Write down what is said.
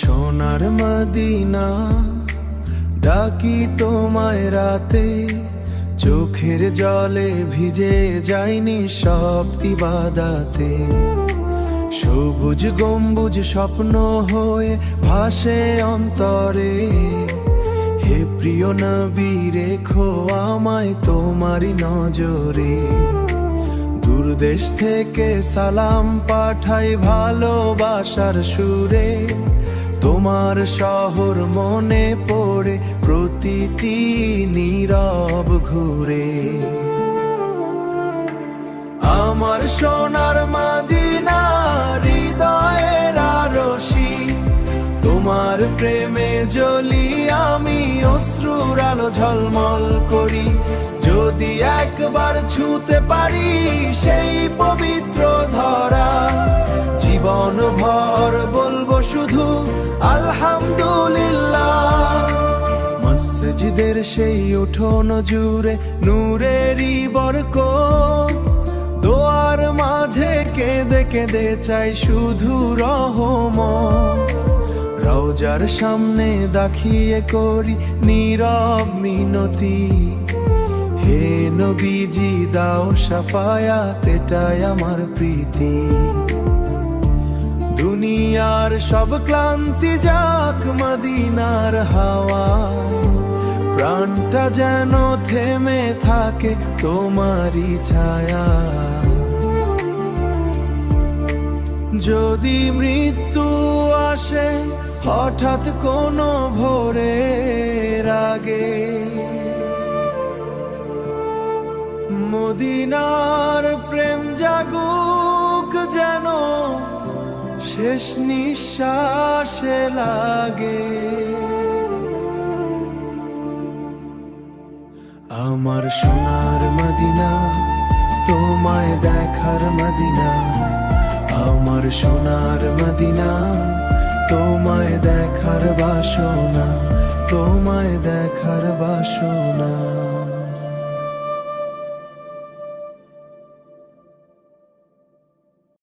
সোনার মদিনা, ডাকি তোমায় রাতে, চোখের জলে ভিজে যায়নি সব ইবাদাতে। সবুজ গম্বুজ স্বপ্ন হয়ে ভাসে অন্তরে, হে প্রিয় নবী রেখো আমায় তোমারই নজরে। দূরদেশ থেকে সালাম পাঠাই ভালোবাসার সুরে, তোমার শহর মনে পড়ে প্রতিটি নীরব ঘুরে। আমার সোনার মদিনা, হৃদয়ের আরশি, তোমার প্রেমে জ্বলি আমি, অশ্রুর আলো ঝলমল করি। যদি একবার ছুঁতে পারি সেই পবিত্র ধরা, জীবন ভর বলবো শুধু আলহামদুলিল্লাহ। মসজিদের সেই উঠোন জুড়ে নূরেরই বরকত, দোয়ার মাঝে কেঁদে কেঁদে চাই শুধু রহমত। রওজার সামনে দাখিয়ে করি নীরব মিনতি, হে নবীজি দাও শাফায়াত, এটাই আমার প্রীতি। দুনিয়ার সব ক্লান্তি যাক মদিনার হাওয়ায়, প্রাণটা যেন থেমে থাকে তোমারই ছায়া। যদি মৃত্যু আসে হঠাৎ কোনো ভোরের আগে, মদিনার প্রেম জাগুক যেন শেষ নিঃশ্বাসে লাগে। আমার সোনার মদিনা, তোমায় দেখার মদিনা। আমার সোনার মদিনা, তোমায় দেখার বাসনা, তোমায় দেখার বাসনা।